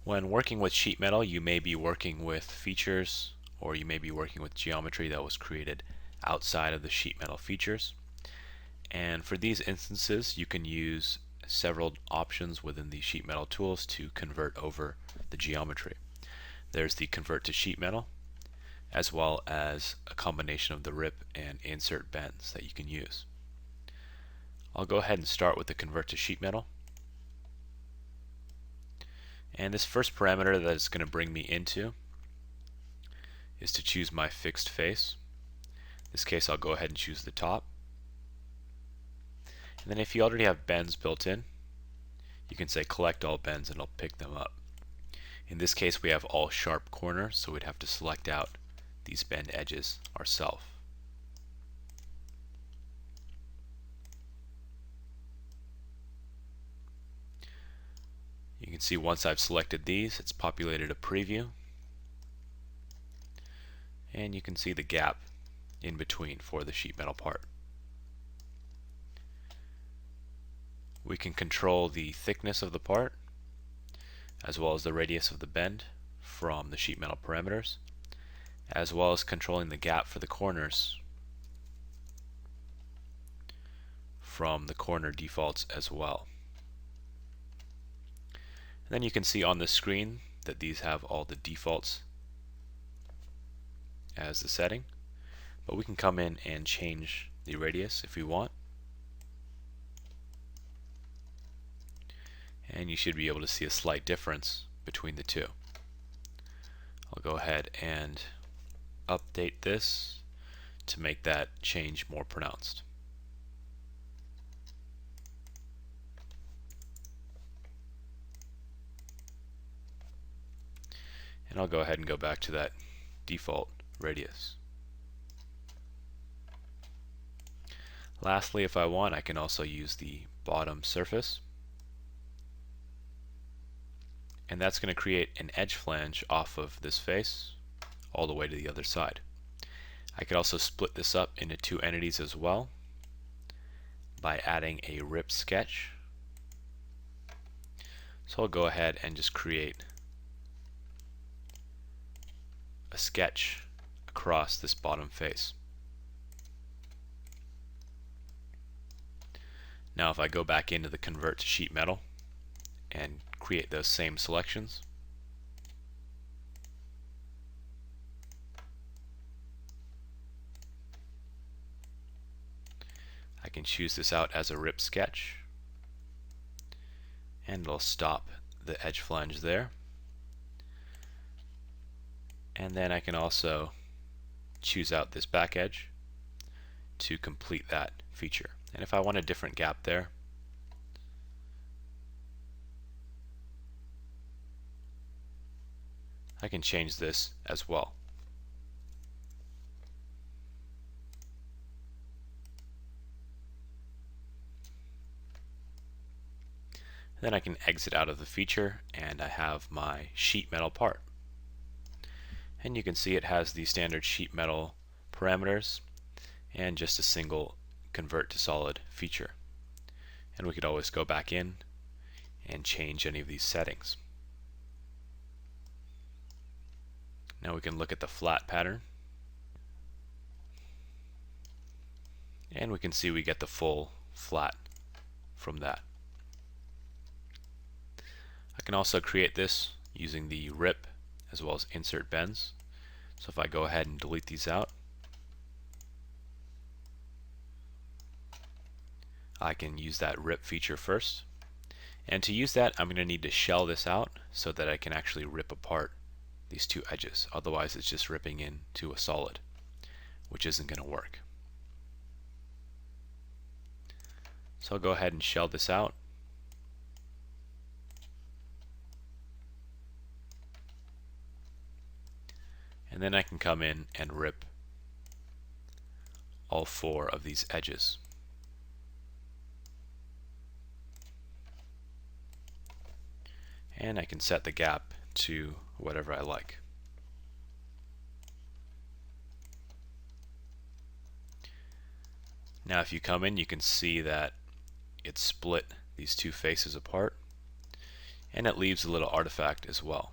When working with sheet metal, you may be working with features or you may be working with geometry that was created outside of the sheet metal features. And for these instances, you can use several options within the sheet metal tools to convert over the geometry. There's the convert to sheet metal, as well as a combination of the rip and insert bends that you can use. I'll go ahead and start with the convert to sheet metal. And this first parameter that it's going to bring me into is to choose my fixed face. In this case, I'll go ahead and choose the top. And then if you already have bends built in, you can say collect all bends and it'll pick them up. In this case, we have all sharp corners, so we'd have to select out these bend edges ourselves. You can see once I've selected these, it's populated a preview, and you can see the gap in between for the sheet metal part. We can control the thickness of the part as well as the radius of the bend from the sheet metal parameters, as well as controlling the gap for the corners from the corner defaults as well. And then you can see on the screen that these have all the defaults as the setting, but we can come in and change the radius if we want, and you should be able to see a slight difference between the two. I'll go ahead and update this to make that change more pronounced. And I'll go ahead and go back to that default radius. Lastly, if I want, I can also use the bottom surface, and that's going to create an edge flange off of this face all the way to the other side. I could also split this up into two entities as well by adding a rip sketch. So I'll go ahead and just create a sketch across this bottom face. Now if I go back into the convert to sheet metal and create those same selections, I can choose this out as a rip sketch, and it'll stop the edge flange there. And then I can also choose out this back edge to complete that feature. And if I want a different gap there, I can change this as well. Then I can exit out of the feature and I have my sheet metal part. And you can see it has the standard sheet metal parameters and just a single convert to solid feature. And we could always go back in and change any of these settings. Now we can look at the flat pattern, and we can see we get the full flat from that. I can also create this using the rip as well as insert bends. So if I go ahead and delete these out, I can use that rip feature first. And to use that, I'm going to need to shell this out so that I can actually rip apart these two edges. Otherwise it's just ripping into a solid, which isn't going to work. So I'll go ahead and shell this out. And then I can come in and rip all four of these edges. And I can set the gap to whatever I like. Now if you come in, you can see that it split these two faces apart. and it leaves a little artifact as well.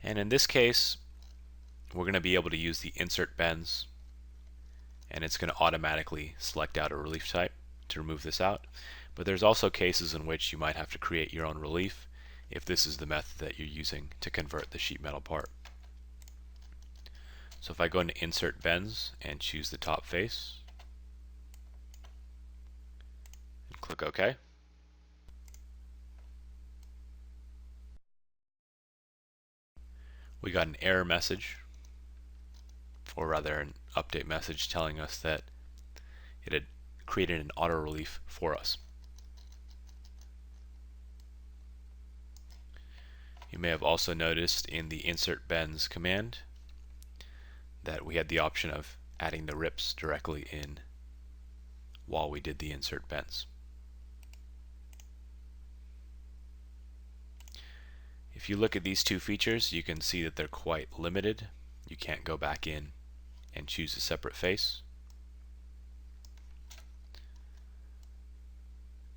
And in this case, we're going to be able to use the insert bends, and it's going to automatically select out a relief type to remove this out. But there's also cases in which you might have to create your own relief if this is the method that you're using to convert the sheet metal part. So if I go into Insert Bends and choose the top face, and click OK, we got an error message, or rather an update message telling us that it had created an auto relief for us. You may have also noticed in the Insert Bends command that we had the option of adding the rips directly in while we did the insert bends. If you look at these two features, you can see that they're quite limited. You can't go back in and choose a separate face.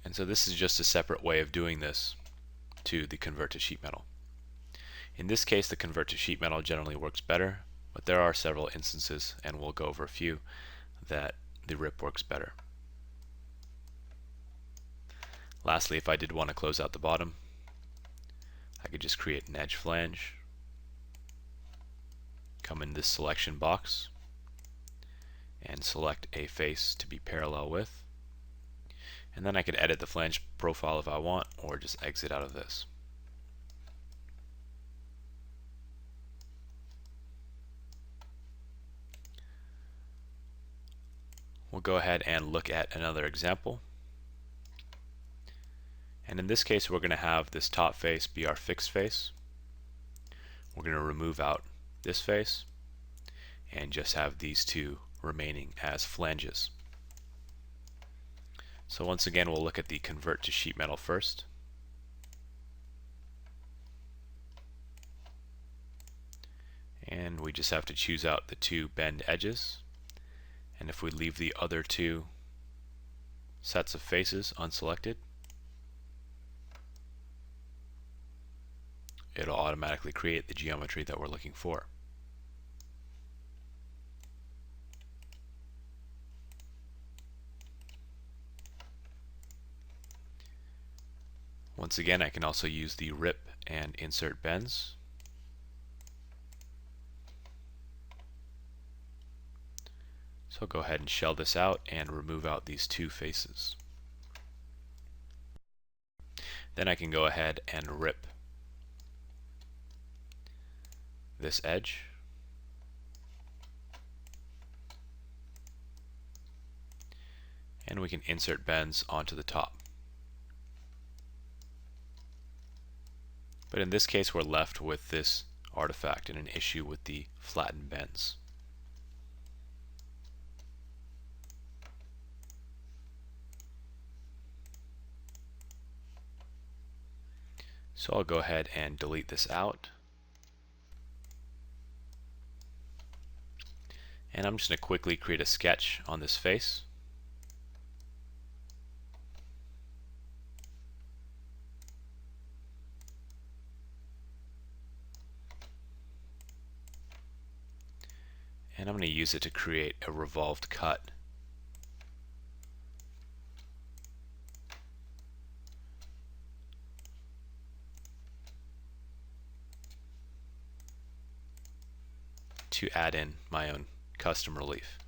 And so this is just a separate way of doing this to the convert to sheet metal. In this case, the convert to sheet metal generally works better, but there are several instances, and we'll go over a few, that the rip works better. Lastly, if I did want to close out the bottom, I could just create an edge flange, come in this selection box, and select a face to be parallel with. And then I could edit the flange profile if I want, or just exit out of this. We'll go ahead and look at another example. And in this case, we're going to have this top face be our fixed face. We're going to remove out this face and just have these two remaining as flanges. So once again, we'll look at the convert to sheet metal first. And we just have to choose out the two bend edges. And if we leave the other two sets of faces unselected, it'll automatically create the geometry that we're looking for. Once again, I can also use the rip and insert bends. So I'll go ahead and shell this out and remove out these two faces. Then I can go ahead and rip this edge. And we can insert bends onto the top. But in this case, we're left with this artifact and an issue with the flattened bends. So I'll go ahead and delete this out. And I'm just going to quickly create a sketch on this face. And I'm going to use it to create a revolved cut. To add in my own custom relief.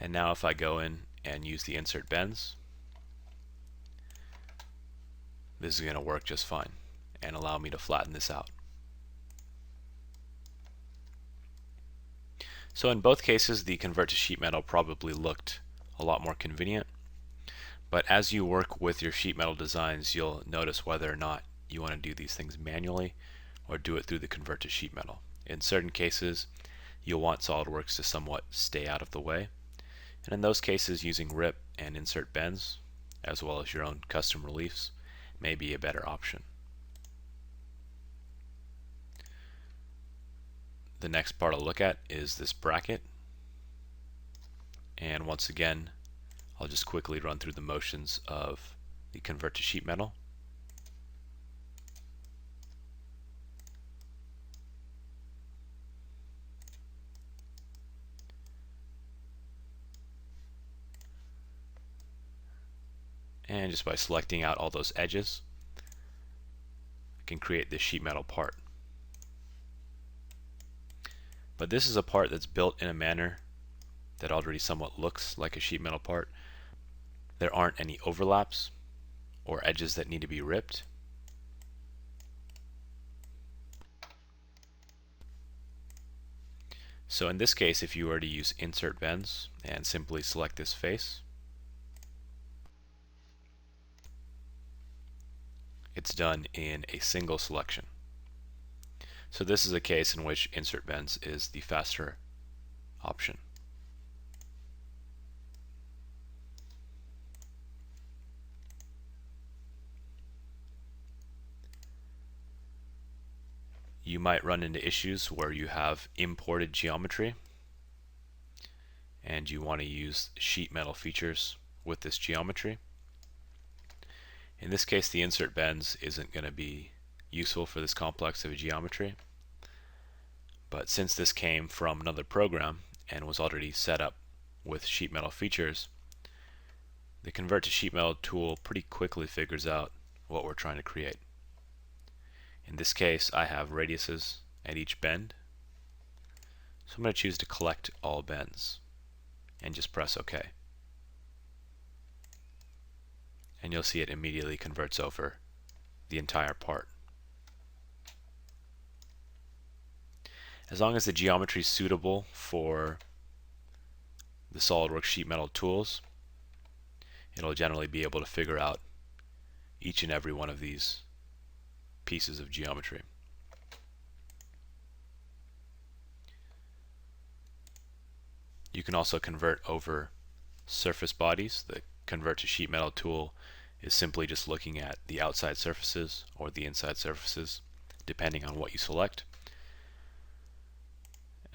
And now if I go in and use the insert bends, this is going to work just fine and allow me to flatten this out. So in both cases, the convert to sheet metal probably looked a lot more convenient, but as you work with your sheet metal designs, you'll notice whether or not you want to do these things manually or do it through the convert to sheet metal. In certain cases, you'll want SOLIDWORKS to somewhat stay out of the way, and in those cases, using rip and insert bends, as well as your own custom reliefs, may be a better option. The next part I'll look at is this bracket, and once again I'll just quickly run through the motions of the convert to sheet metal. And just by selecting out all those edges, I can create this sheet metal part. But this is a part that's built in a manner that already somewhat looks like a sheet metal part. There aren't any overlaps or edges that need to be ripped. So in this case, if you were to use insert bends and simply select this face, it's done in a single selection. So this is a case in which insert bends is the faster option. You might run into issues where you have imported geometry and you want to use sheet metal features with this geometry. In this case, the insert bends isn't going to be useful for this complex of a geometry, but since this came from another program and was already set up with sheet metal features, the Convert to Sheet Metal tool pretty quickly figures out what we're trying to create. In this case, I have radiuses at each bend, so I'm going to choose to collect all bends and just press OK. And you'll see it immediately converts over the entire part. As long as the geometry is suitable for the SOLIDWORKS sheet metal tools, it'll generally be able to figure out each and every one of these pieces of geometry. You can also convert over surface bodies. The Convert to Sheet Metal tool is simply just looking at the outside surfaces or the inside surfaces, depending on what you select.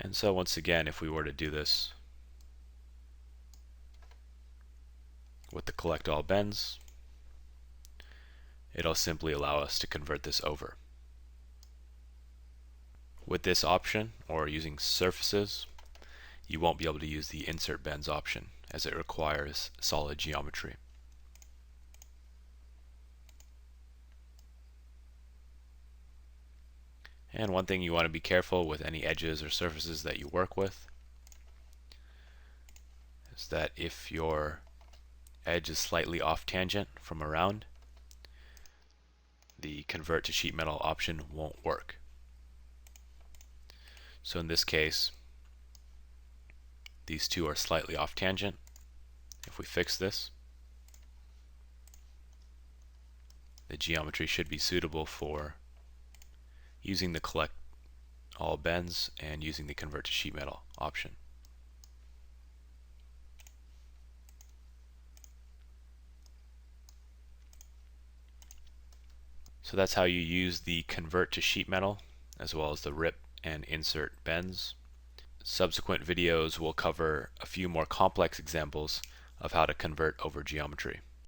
And so once again, if we were to do this with the Collect All Bends, it'll simply allow us to convert this over. With this option, or using surfaces, you won't be able to use the Insert Bends option, as it requires solid geometry. And one thing you want to be careful with any edges or surfaces that you work with is that if your edge is slightly off tangent from around, the Convert to Sheet Metal option won't work. So in this case, these two are slightly off tangent. If we fix this, the geometry should be suitable for using the Collect All Bends and using the Convert to Sheet Metal option. So that's how you use the Convert to Sheet Metal, as well as the Rip and Insert Bends. Subsequent videos will cover a few more complex examples of how to convert over geometry.